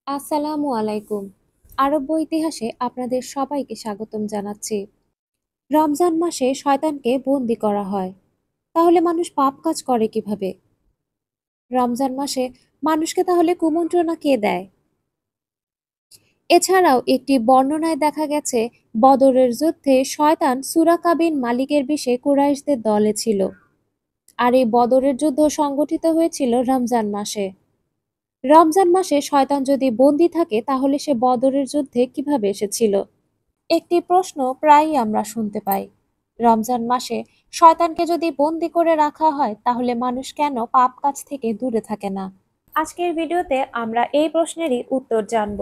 আসসালামু আলাইকুম। আরব ইতিহাসে আপনাদের সবাইকে স্বাগতম জানাচ্ছি। রমজান মাসে শয়তানকে বন্দী করা হয়। তাহলে মানুষ পাপ কাজ করে কিভাবে? রমজান মাসে মানুষকে তাহলে কুমন্ত্রণা কে দেয়? এছাড়াও একটি বর্ণনায় দেখা গেছে বদরের যুদ্ধে শয়তান সুরাকা বিন মালিকের বিষে কুরাইশদের দলে ছিল। আর এই বদরের যুদ্ধ সংগঠিত হয়েছিল রমজান মাসে। রমজান মাসে শয়তান যদি বন্দী থাকে তাহলে সে বদরের যুদ্ধে কিভাবে এসেছিল? একটি প্রশ্ন প্রায়ই আমরা শুনতে পাই, রমজান মাসে শয়তানকে যদি বন্দি করে রাখা হয় তাহলে মানুষ কেন পাপ কাজ থেকে দূরে থাকে না? আজকের ভিডিওতে আমরা এই প্রশ্নেরই উত্তর জানব।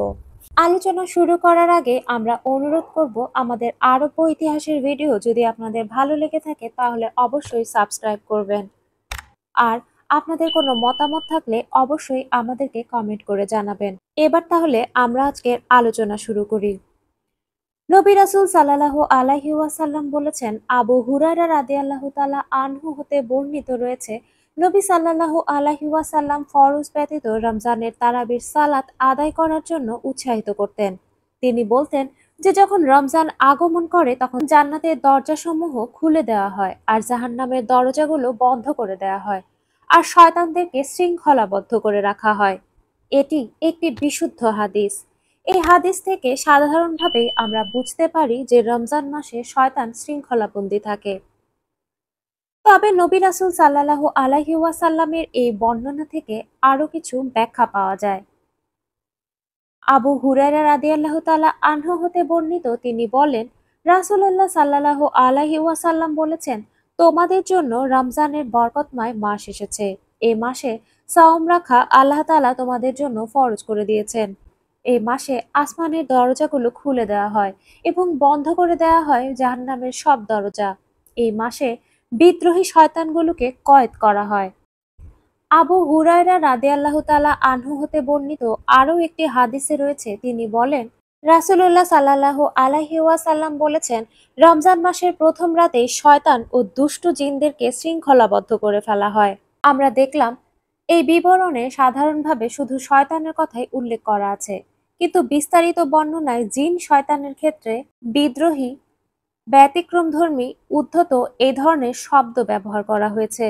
আলোচনা শুরু করার আগে আমরা অনুরোধ করব, আমাদের আরব্য ইতিহাসের ভিডিও যদি আপনাদের ভালো লেগে থাকে তাহলে অবশ্যই সাবস্ক্রাইব করবেন। আর আপনাদের কোনো মতামত থাকলে অবশ্যই আমাদেরকে কমেন্ট করে জানাবেন। এবার তাহলে আমরা আজকের আলোচনা শুরু করি। নবী রাসূল সাল্লাল্লাহু আলাইহি ওয়াসাল্লাম বলেছেন, আবু হুরায়রা রাদিয়াল্লাহু তাআলা আনহু হতে বর্ণিত রয়েছে, নবী সাল্লাল্লাহু আলাইহি ওয়াসাল্লাম ফরজ ব্যতীত রমজানের তারাবির সালাত আদায় করার জন্য উৎসাহিত করতেন। তিনি বলতেন যে যখন রমজান আগমন করে তখন জান্নাতের দরজাসমূহ খুলে দেওয়া হয় আর জাহান্নামের দরজাগুলো বন্ধ করে দেওয়া হয় আর শয়তানদেরকে শৃঙ্খলাবদ্ধ করে রাখা হয়। এটি একটি বিশুদ্ধ হাদিস। এই হাদিস থেকে সাধারণভাবে আমরা বুঝতে পারি যে রমজান মাসে শয়তান শৃঙ্খলাবন্দী থাকে। তবে নবী রাসূল সাল্লাল্লাহু আলাইহি ওয়াসাল্লামের এই বর্ণনা থেকে আরো কিছু ব্যাখ্যা পাওয়া যায়। আবু হুরায়রা রাদিয়াল্লাহু তাআলা আনহু হতে বর্ণিত, তিনি বলেন, রাসূলুল্লাহ সাল্লাল্লাহু আলাইহি ওয়াসাল্লাম বলেছেন, তোমাদের জন্য রমজানের বরকতময় মাস এসেছে। এই মাসে সাওম রাখা আল্লাহ তাআলা তোমাদের জন্য ফরজ করে দিয়েছেন। এই মাসে আসমানের দরজাগুলো খুলে দেওয়া হয় এবং বন্ধ করে দেওয়া হয় জাহান্নামের সব দরজা। এই মাসে বিদ্রোহী শয়তানগুলোকে কয়েদ করা হয়। আবু হুরায়রা রাদিয়াল্লাহু তাআলা আনহু হতে বর্ণিত আরও একটি হাদিসে রয়েছে, তিনি বলেন, রাসূলুল্লাহ সাল্লাল্লাহু আলাইহি ওয়াসাল্লাম বলেছেন, রমজান মাসের প্রথম রাতেই শয়তান ও দুষ্টু জিনদেরকে শৃঙ্খলাবদ্ধ করে ফেলা হয়। আমরা দেখলাম এই বিবরণে সাধারণভাবে শুধু শয়তানের কথাই উল্লেখ করা আছে, কিন্তু বিস্তারিত বর্ণনায় জিন শয়তানের ক্ষেত্রে বিদ্রোহী, ব্যতিক্রমধর্মী, উদ্ধত এই ধরনের শব্দ ব্যবহার করা হয়েছে।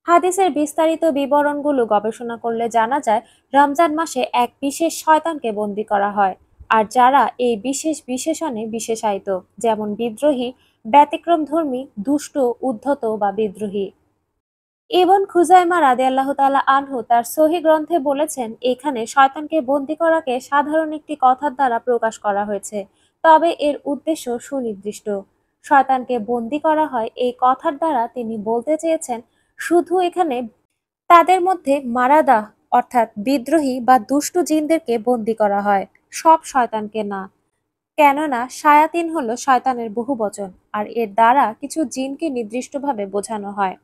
হাদিসের বিস্তারিত বিবরণগুলো গবেষণা করলে জানা যায় রমজান মাসে এক বিশেষ শয়তানকে বন্দী করা হয়, আর যারা এই বিশেষ বিশেষণে বিশেষায়িত, যেমন বিদ্রোহী, ব্যতিক্রমধর্মী, দুষ্ট, উদ্ধত বা বিদ্রোহী। ইবন খুজাইমা রাদিয়াল্লাহু তাআলা আনহু তার সহিহ গ্রন্থে বলেছেন, এখানে শয়তানকে বন্দী করাকে সাধারণ একটি কথার দ্বারা প্রকাশ করা হয়েছে, তবে এর উদ্দেশ্য সুনির্দিষ্ট। শয়তানকে বন্দী করা হয় এই কথার দ্বারা তিনি বলতে চেয়েছেন, শুধু এখানে তাদের মধ্যে মারাদা অর্থাৎ বিদ্রোহী বা দুষ্টু জিনদেরকে বন্দী করা হয়, সব শয়তানকে না। কেননা শায়াতিন হলো শয়তানের বহুবচন, আর এর দ্বারা কিছু জিনকে নির্দিষ্টভাবে বোঝানো হয়।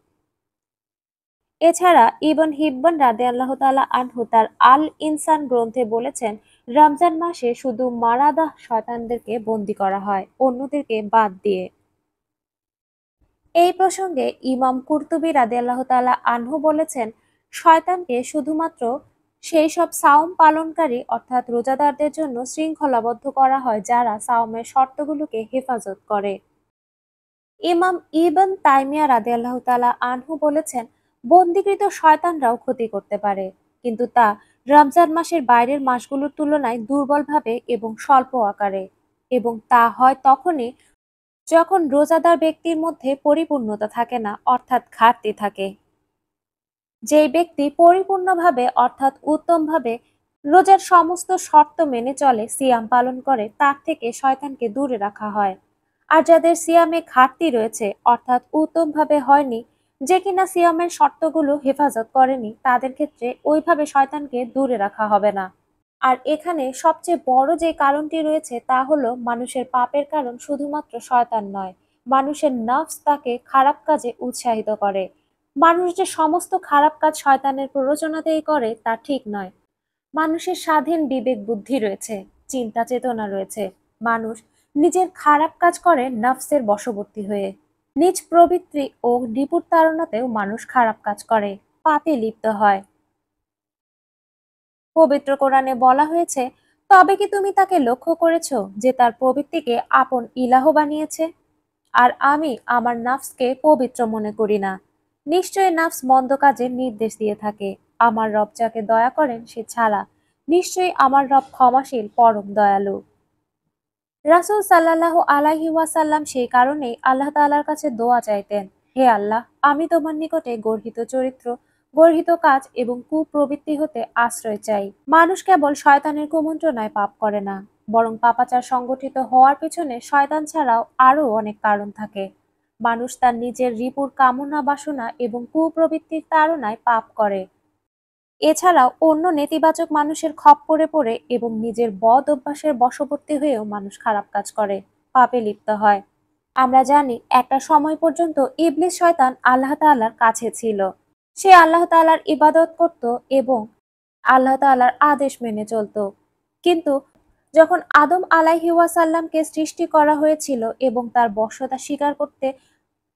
এছাড়া ইবন হিব্বান রাদিয়াল্লাহু তাআলা আনহু তার আল ইনসান গ্রন্থে বলেছেন, রমজান মাসে শুধু মারাদাহ শয়তানদেরকে বন্দী করা হয়, অন্যদেরকে বাদ দিয়ে। এই প্রসঙ্গে ইমাম কুরতুবী রাদিয়াল্লাহু তাআলা আনহু বলেছেন, শয়তানকে শুধুমাত্র সেই সব সাওম পালনকারী অর্থাৎ রোজাদারদের জন্য শৃঙ্খলাবদ্ধ করা হয় যারা সাওমের শর্তগুলোকে হেফাজত করে। ইমাম ইবন তাইমিয়া রাদিয়াল্লাহু তাআলা আনহু বলেছেন, বন্দীকৃত শয়তানরাও ক্ষতি করতে পারে, কিন্তু তা রমজান মাসের বাইরের মাসগুলোর তুলনায় দুর্বলভাবে এবং স্বল্প আকারে, এবং তা হয় তখনই যখন রোজাদার ব্যক্তির মধ্যে পরিপূর্ণতা থাকে না, অর্থাৎ ঘাটতি থাকে। যেই ব্যক্তি পরিপূর্ণভাবে অর্থাৎ উত্তমভাবে রোজার সমস্ত শর্ত মেনে চলে, সিয়াম পালন করে, তার থেকে শয়তানকে দূরে রাখা হয়। আর যাদের সিয়ামে ঘাটতি রয়েছে অর্থাৎ উত্তমভাবে হয়নি, যে কিনা সিয়ামের শর্তগুলো হেফাজত করেনি, তাদের ক্ষেত্রে ওইভাবে শয়তানকে দূরে রাখা হবে না। আর এখানে সবচেয়ে বড় যে কারণটি রয়েছে তা হলো মানুষের পাপের কারণ শুধুমাত্র শয়তান নয়, মানুষের নফস তাকে খারাপ কাজে উৎসাহিত করে। মানুষ যে সমস্ত খারাপ কাজ শয়তানের প্ররোচনাতেই করে তা ঠিক নয়। মানুষের স্বাধীন বিবেক বুদ্ধি রয়েছে, চিন্তা চেতনা রয়েছে। মানুষ নিজের খারাপ কাজ করে নফসের বশবর্তী হয়ে। নিজ প্রবৃত্তি ও নিপুণ তাড়নাতেও মানুষ খারাপ কাজ করে, পাপে লিপ্ত হয়। পবিত্র কোরআনে বলা হয়েছে, তবে কি তুমি তাকে লক্ষ্য করেছো যে তার প্রবৃত্তিকে আপন ইলাহ বানিয়েছে? আর আমি আমার নাফসকে পবিত্র মনে করি না। নিশ্চয়ই নাফস মন্দ কাজের নির্দেশ দিয়ে থাকে। আমার রব যাকে দয়া করেন সে ছাড়া। নিশ্চয়ই আমার রব ক্ষমাশীল পরম দয়ালু। রাসূল সাল্লাল্লাহু আলাইহি ওয়াসাল্লাম সেই কারণেই আল্লাহ তাআলার কাছে দোয়া চাইতেন, হে আল্লাহ, আমি তোমার নিকটে গর্হিত চরিত্র, গর্হিত কাজ এবং কুপ্রবৃত্তি হতে আশ্রয় চাই। মানুষ কেবল শয়তানের কুমন্ত্রণায় পাপ করে না, বরং পাপাচার সংগঠিত হওয়ার পেছনে শয়তান ছাড়াও আরও অনেক কারণ থাকে। মানুষ তার নিজের রিপুর কামনা বাসনা এবং কুপ্রবৃত্তির তাড়নায় পাপ করে। এছাড়াও অন্য নেতিবাচক মানুষের খপ্পরে পড়ে এবং নিজের বদ অভ্যাসের বশবর্তী হয়েও মানুষ খারাপ কাজ করে, পাপে লিপ্ত হয়। আমরা জানি একটা সময় পর্যন্ত ইবলিস শয়তান আল্লাহ তাআলার কাছে ছিল। সে আল্লাহ তাআলার ইবাদত করত এবং আল্লাহ তাআলার আদেশ মেনে চলত। কিন্তু যখন আদম আলাইহি ওয়াসাল্লামকে সৃষ্টি করা হয়েছিল এবং তার বশ্যতা স্বীকার করতে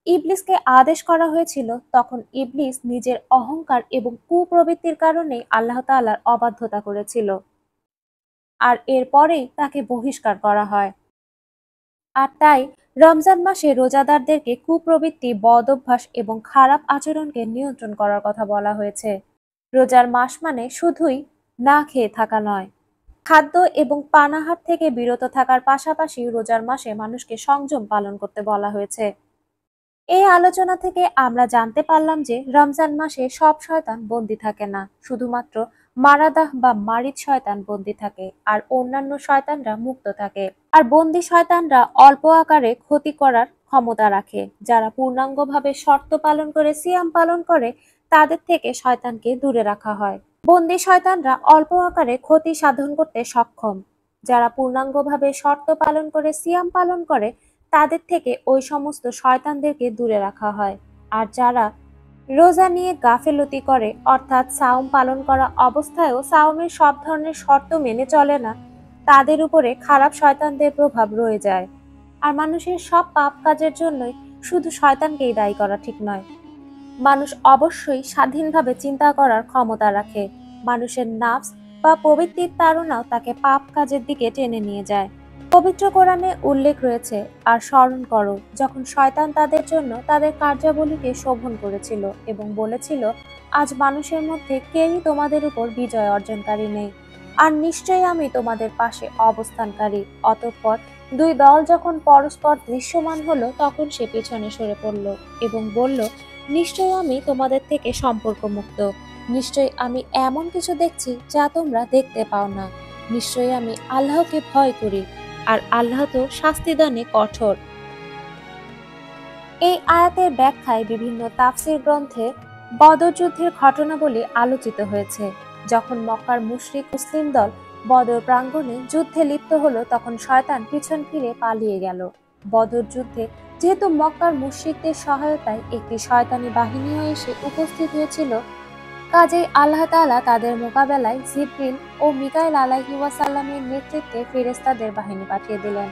ইবলিসকে আদেশ করা হয়েছিল, তখন ইবলিস নিজের অহংকার এবং কুপ্রবৃত্তির কারণে আল্লাহ তাআলার অবাধ্যতা করেছিল। আর এরপরেই তাকে বহিষ্কার করা হয়। আর তাই রমজান মাসে রোজাদারদেরকে কুপ্রবৃত্তি, বদ অভ্যাস এবং খারাপ আচরণকে নিয়ন্ত্রণ করার কথা বলা হয়েছে। রোজার মাস মানে শুধুই না খেয়ে থাকা নয়, খাদ্য এবং পানাহার থেকে বিরত থাকার পাশাপাশি রোজার মাসে মানুষকে সংযম পালন করতে বলা হয়েছে। এই আলোচনা থেকে আমরা জানতে পারলাম যে রমজান মাসে সব শয়তান বন্দী থাকে না, শুধুমাত্র মারাদাহ বা মারিদ শয়তান বন্দী থাকে, আর অন্যান্য শয়তানরা মুক্ত থাকে। আর বন্দী শয়তানরা অল্প আকারে ক্ষতি করার ক্ষমতা রাখে। যারা পূর্ণাঙ্গভাবে শর্ত পালন করে সিয়াম পালন করে তাদের থেকে শয়তানকে দূরে রাখা হয়। বন্দী শয়তানরা অল্প আকারে ক্ষতি সাধন করতে সক্ষম। যারা পূর্ণাঙ্গভাবে শর্ত পালন করে সিয়াম পালন করে তাদের থেকে ওই সমস্ত শয়তানদেরকে দূরে রাখা হয়। আর যারা রোজা নিয়ে গাফেলতি করে, অর্থাৎ সাওম পালন করা অবস্থায়ও সাওমের সব ধরনের শর্ত মেনে চলে না, তাদের উপরে খারাপ শয়তানদের প্রভাব রয়ে যায়। আর মানুষের সব পাপ কাজের জন্যই শুধু শয়তানকেই দায়ী করা ঠিক নয়। মানুষ অবশ্যই স্বাধীনভাবে চিন্তা করার ক্ষমতা রাখে। মানুষের নাফস বা প্রবৃত্তির তাড়নাও তাকে পাপ কাজের দিকে টেনে নিয়ে যায়। পবিত্র কোরআনে উল্লেখ রয়েছে, আর স্মরণ করো যখন শয়তান তাদের জন্য তাদের কার্যাবলীকে শোভন করেছিল এবং বলেছিল, আজ মানুষের মধ্যে কেউই তোমাদের উপর বিজয় অর্জনকারী নেই, আর নিশ্চয়ই আমি তোমাদের পাশে অবস্থানকারী। অতঃপর দুই দল যখন পরস্পর দৃশ্যমান হলো তখন সে পেছনে সরে পড়ল এবং বলল, নিশ্চয়ই আমি তোমাদের থেকে সম্পর্ক মুক্ত। নিশ্চয়ই আমি এমন কিছু দেখছি যা তোমরা দেখতে পাও না। নিশ্চয়ই আমি আল্লাহকে ভয় করি, আর আল্লাহ তো শাস্তিদানে কঠোর। এই আয়াতের ব্যাখ্যায় বিভিন্ন তাফসীর গ্রন্থে বদর যুদ্ধের ঘটনাবলী আলোচিত হয়েছে। যখন মক্কার মুশরিক মুসলিম দল বদর প্রাঙ্গণে যুদ্ধে লিপ্ত হলো তখন শয়তান পিছন ফিরে পালিয়ে গেল। বদর যুদ্ধে যেহেতু মক্কার মুশরিকদের সহায়তায় একটি শয়তানি বাহিনীও এসে উপস্থিত হয়েছিল, কাজেই আল্লাহ তাআলা তাদের মোকাবেলায় জিবরিল ও মিকাইল আলাইহি ওয়াসাল্লামের নেতৃত্বে ফেরেশতাদের বাহিনী পাঠিয়ে দিলেন।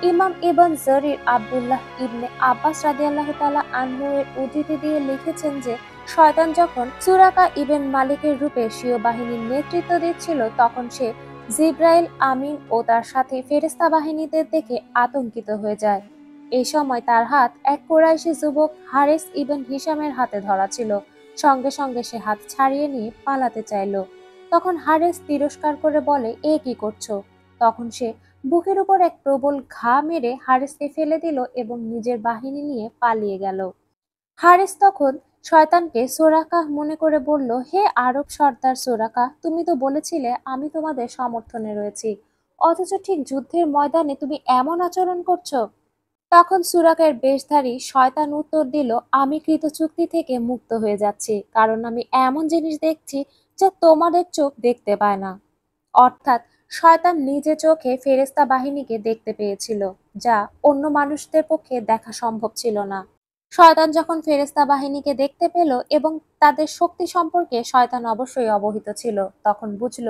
ইমাম ইবন জরির আব্দুল্লাহ ইবনে আব্বাস রাদিয়াল্লাহু তাআলা আনহু এর উদ্ধৃতি দিয়ে লিখেছেন যে শয়তান যখন সুরাকা ইবন মালিকের রূপে স্বীয় বাহিনীর নেতৃত্ব দিচ্ছিল তখন সে জিব্রাইল আমিন ও তার সাথে ফেরেশতা বাহিনীদের দেখে আতঙ্কিত হয়ে যায়। এই সময় তার হাত এক কুরাইশি যুবক হারিস ইবন হিশামের হাতে ধরা ছিল। সঙ্গে সঙ্গে সে হাত ছাড়িয়ে নিয়ে পালাতে চাইল। তখন হারিস তিরস্কার করে বলে, এ কি করছো? তখন সে বুকের উপর এক প্রবল ঘা মেরে হারিসকে ফেলে দিল এবং নিজের বাহিনী নিয়ে পালিয়ে গেল। হারিস তখন শয়তানকে সোরাকাহ মনে করে বলল, হে আরব সর্দার সোরাকাহ, তুমি তো বলেছিলে আমি তোমাদের সমর্থনে রয়েছি, অথচ ঠিক যুদ্ধের ময়দানে তুমি এমন আচরণ করছো। তখন সুরাকের বেশধারী শয়তান উত্তর দিল, আমি কৃত চুক্তি থেকে মুক্ত হয়ে যাচ্ছি, কারণ আমি এমন জিনিস দেখছি যা তোমাদের চোখ দেখতে পায় না। অর্থাৎ শয়তান নিজে চোখে ফেরেশতা বাহিনীকে দেখতে পেয়েছিল, যা অন্য মানুষদের পক্ষে দেখা সম্ভব ছিল না। শয়তান যখন ফেরেশতা বাহিনীকে দেখতে পেল এবং তাদের শক্তি সম্পর্কে শয়তান অবশ্যই অবহিত ছিল, তখন বুঝল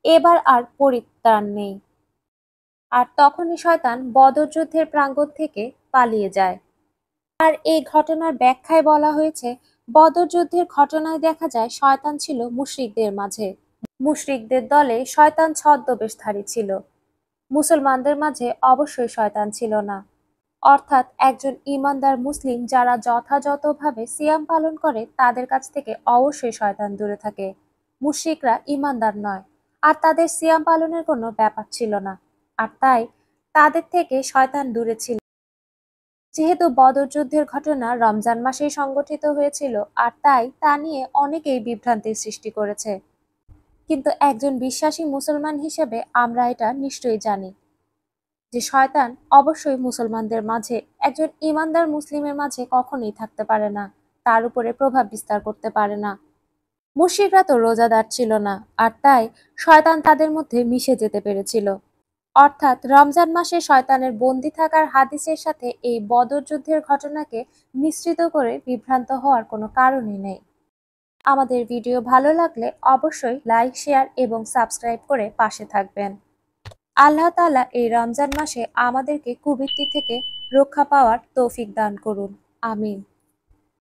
এবার আর পরিত্রাণ নেই। আর তখনই শয়তান বদর যুদ্ধের প্রাঙ্গণ থেকে পালিয়ে যায়। আর এই ঘটনার ব্যাখ্যায় বলা হয়েছে, বদর যুদ্ধের ঘটনায় দেখা যায় শয়তান ছিল মুশরিকদের মাঝে। মুশরিকদের দলে শয়তান ছদ্মবেশধারী ছিল। মুসলমানদের মাঝে অবশ্যই শয়তান ছিল না। অর্থাৎ একজন ঈমানদার মুসলিম যারা যথাযথভাবে সিয়াম পালন করে তাদের কাছ থেকে অবশ্যই শয়তান দূরে থাকে। মুশরিকরা ঈমানদার নয়, আর তাদের সিয়াম পালনের কোনো ব্যাপার ছিল না, আর তাই তাদের থেকে শয়তান দূরে ছিল। যেহেতু বদর যুদ্ধের ঘটনা রমজান মাসেই সংগঠিত হয়েছিল, আর তাই তা নিয়ে অনেকেই বিভ্রান্তির সৃষ্টি করেছে। কিন্তু একজন বিশ্বাসী মুসলমান হিসেবে আমরা এটা নিশ্চয়ই জানি যে শয়তান অবশ্যই মুসলমানদের মাঝে, একজন ঈমানদার মুসলিমের মাঝে কখনোই থাকতে পারে না, তার উপরে প্রভাব বিস্তার করতে পারে না। মুশরিকরা তো রোজাদার ছিল না, আর তাই শয়তান তাদের মধ্যে মিশে যেতে পেরেছিল। অর্থাৎ রমজান মাসে শয়তানের বন্দী থাকার হাদিসের সাথে এই বদর যুদ্ধের ঘটনাকে মিশ্রিত করে বিভ্রান্ত হওয়ার কোনো কারণই নেই। আমাদের ভিডিও ভালো লাগলে অবশ্যই লাইক, শেয়ার এবং সাবস্ক্রাইব করে পাশে থাকবেন। আল্লাহ তাআলা এই রমজান মাসে আমাদেরকে কুবৃত্তি থেকে রক্ষা পাওয়ার তৌফিক দান করুন। আমিন।